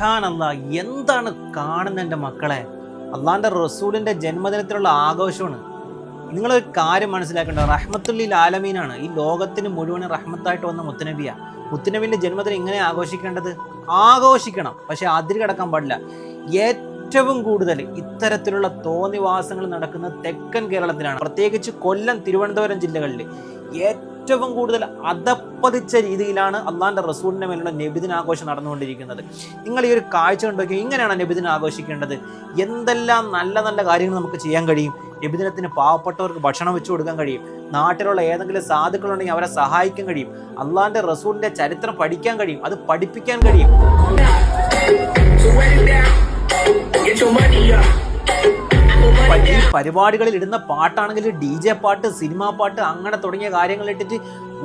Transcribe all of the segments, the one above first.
സുബ്ഹാനല്ലാഹ്, എന്താണ് കാണുന്ന എൻ്റെ മക്കളെ? അള്ളാഹിൻ്റെ റസൂലിൻ്റെ ജന്മദിനത്തിലുള്ള ആഘോഷമാണ്. നിങ്ങളൊരു കാര്യം മനസ്സിലാക്കേണ്ട, റഹ്മത്തുല്ലിൽ ആലമീനാണ്. ഈ ലോകത്തിന് മുഴുവൻ റഹ്മത്തായിട്ട് വന്ന മുത്തുനബിയ. മുത്തുനബിൻ്റെ ജന്മദിനം ഇങ്ങനെ ആഘോഷിക്കേണ്ടത്? ആഘോഷിക്കണം, പക്ഷെ അതിര് കടക്കാൻ പാടില്ല. ഏറ്റവും കൂടുതൽ ഇത്തരത്തിലുള്ള തോന്നിവാസങ്ങൾ നടക്കുന്നത് തെക്കൻ കേരളത്തിലാണ്, പ്രത്യേകിച്ച് കൊല്ലം, തിരുവനന്തപുരം ജില്ലകളിൽ. ഏറ്റവും കൂടുതൽ അധപ്പതിച്ച രീതിയിലാണ് അള്ളാഹിൻ്റെ റസൂലിൻ്റെ മേലുള്ള നബിദിനാഘോഷം നടന്നുകൊണ്ടിരിക്കുന്നത്. നിങ്ങൾ ഈ ഒരു കാഴ്ച കണ്ടോക്കി, ഇങ്ങനെയാണ് നബിദിനം ആഘോഷിക്കേണ്ടത്? എന്തെല്ലാം നല്ല നല്ല കാര്യങ്ങൾ നമുക്ക് ചെയ്യാൻ കഴിയും. നബിദിനത്തിന് പാവപ്പെട്ടവർക്ക് ഭക്ഷണം വെച്ചു കൊടുക്കാൻ കഴിയും, നാട്ടിലുള്ള ഏതെങ്കിലും സാധുക്കളുണ്ടെങ്കിൽ അവരെ സഹായിക്കാൻ കഴിയും, അള്ളാഹിൻ്റെ റസൂലിൻ്റെ ചരിത്രം പഠിക്കാൻ കഴിയും, അത് പഠിപ്പിക്കാൻ കഴിയും. ഈ പരിപാടികളിൽ ഇടുന്ന പാട്ടാണെങ്കിൽ DJ പാട്ട്, സിനിമാ പാട്ട്, അങ്ങനെ തുടങ്ങിയ കാര്യങ്ങൾ ഇട്ടിട്ട്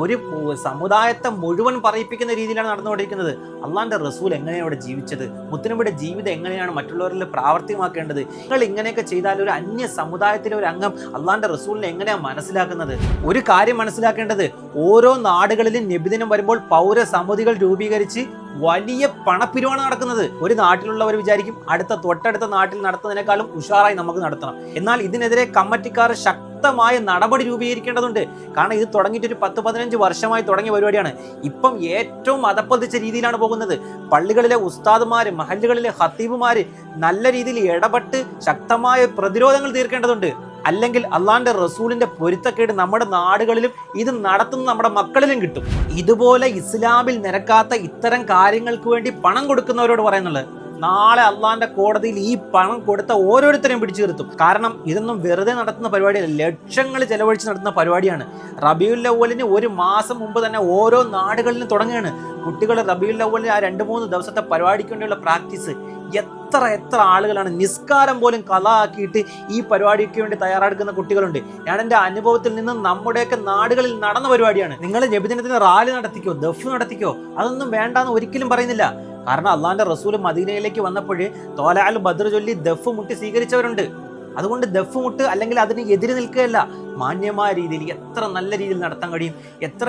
ഒരു സമുദായത്തെ മുഴുവൻ പറയിപ്പിക്കുന്ന രീതിയിലാണ് നടന്നുകൊണ്ടിരിക്കുന്നത്. അള്ളാഹിൻ്റെ റസൂൽ എങ്ങനെയാണ് ഇവിടെ ജീവിച്ചത്, മുത്തുനബിയുടെ ജീവിതം എങ്ങനെയാണ് മറ്റുള്ളവരിൽ പ്രാവർത്തികമാക്കേണ്ടത്? നിങ്ങൾ ഇങ്ങനെയൊക്കെ ചെയ്താൽ ഒരു അന്യ സമുദായത്തിലെ ഒരു അംഗം അള്ളാഹിൻ്റെ റസൂലിനെ എങ്ങനെയാണ് മനസ്സിലാക്കുന്നത്? ഒരു കാര്യം മനസ്സിലാക്കേണ്ടത്, ഓരോ നാടുകളിലും നബിദിനം വരുമ്പോൾ പൗരസമിതികൾ രൂപീകരിച്ച് വലിയ പണപ്പിരിവാണ് നടക്കുന്നത്. ഒരു നാട്ടിലുള്ളവർ വിചാരിക്കും തൊട്ടടുത്ത നാട്ടിൽ നടത്തുന്നതിനേക്കാളും ഉഷാറായി നമുക്ക് നടത്തണം. എന്നാൽ ഇതിനെതിരെ കമ്മിറ്റിക്കാർ ശക്തമായ നടപടി രൂപീകരിക്കേണ്ടതുണ്ട്. കാരണം ഇത് തുടങ്ങിയിട്ട് ഒരു 10-15 വർഷമായി തുടങ്ങിയ പരിപാടിയാണ്. ഇപ്പം ഏറ്റവും അധപ്പതിച്ച രീതിയിലാണ് പോകുന്നത്. പള്ളികളിലെ ഉസ്താദുമാര്, മഹല്ലുകളിലെ ഖത്തീബുമാര് നല്ല രീതിയിൽ ഇടപെട്ട് ശക്തമായ പ്രതിരോധങ്ങൾ തീർക്കേണ്ടതുണ്ട്. അല്ലെങ്കിൽ അള്ളാഹിൻ്റെ റസൂലിന്റെ പൊരുത്തക്കേട് നമ്മുടെ നാടുകളിലും ഇത് നടത്തുന്ന നമ്മുടെ മക്കളിലും കിട്ടും. ഇതുപോലെ ഇസ്ലാമിൽ നിരക്കാത്ത ഇത്തരം കാര്യങ്ങൾക്ക് വേണ്ടി പണം കൊടുക്കുന്നവരോട് പറയുന്നുള്ളത്, നാളെ അള്ളാഹിന്റെ കോടതിയിൽ ഈ പണം കൊടുത്ത ഓരോരുത്തരെയും പിടിച്ചു നിർത്തും. കാരണം ഇതൊന്നും വെറുതെ നടത്തുന്ന പരിപാടിയല്ല, ലക്ഷങ്ങൾ ചെലവഴിച്ച് നടത്തുന്ന പരിപാടിയാണ്. റബീഉൽ അവ്വലിന് ഒരു മാസം മുമ്പ് തന്നെ ഓരോ നാടുകളിലും തുടങ്ങുകയാണ്. കുട്ടികൾ റബീഉൽ അവ്വലിന് ആ 2-3 ദിവസത്തെ പരിപാടിക്ക് വേണ്ടിയുള്ള പ്രാക്ടീസ്. എത്ര ആളുകളാണ് നിസ്കാരം പോലും കള ആക്കിയിട്ട് ഈ പരിപാടിക്ക് വേണ്ടി തയ്യാറെടുക്കുന്ന കുട്ടികളുണ്ട്. ഞാൻ എൻ്റെ അനുഭവത്തിൽ നിന്ന് നമ്മുടെയൊക്കെ നാടുകളിൽ നടന്ന പരിപാടിയാണ്. നിങ്ങൾ നബിദിനത്തിന് റാലി നടത്തിക്കോ, ദഫ് നടത്തിക്കോ, അതൊന്നും വേണ്ടാന്ന് ഒരിക്കലും പറയുന്നില്ല. കാരണം അള്ളാഹിൻ്റെ റസൂൽ മദീനയിലേക്ക് വന്നപ്പോഴേ തോലാൽ ബദ്ർ ചൊല്ലി ദഫ് മുട്ടി സ്വീകരിച്ചവരുണ്ട്. അതുകൊണ്ട് ദഫ് മുട്ട് അല്ലെങ്കിൽ അതിന് എതിര് നിൽക്കുകയല്ല, മാന്യമായ രീതിയിൽ എത്ര നല്ല രീതിയിൽ നടത്താൻ കഴിയും. എത്ര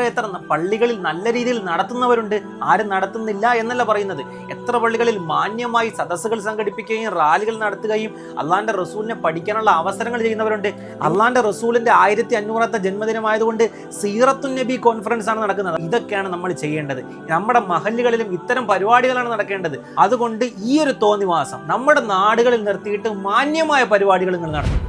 പള്ളികളിൽ നല്ല രീതിയിൽ നടത്തുന്നവരുണ്ട്, ആരും നടത്തുന്നില്ല എന്നല്ല പറയുന്നത്. എത്ര പള്ളികളിൽ മാന്യമായി സദസ്സുകൾ സംഘടിപ്പിക്കുകയും റാലികൾ നടത്തുകയും അള്ളാഹിൻ്റെ റസൂലിനെ പഠിക്കാനുള്ള അവസരങ്ങൾ ചെയ്യുന്നവരുണ്ട്. അള്ളാഹിൻ്റെ റസൂലിന്റെ 1500ാമത്തെ ജന്മദിനമായതുകൊണ്ട് സീറത്തുൻ നബി കോൺഫറൻസ് ആണ് നടക്കുന്നത്. ഇതൊക്കെയാണ് നമ്മൾ ചെയ്യേണ്ടത്. നമ്മുടെ മഹല്ലുകളിലും ഇത്തരം പരിപാടികളാണ് നടക്കേണ്ടത്. അതുകൊണ്ട് ഈ ഒരു തോന്നിവാസം നമ്മുടെ നാടുകളിൽ നിർത്തിയിട്ട് മാന്യമായ പരിപാടികൾ നടത്തും.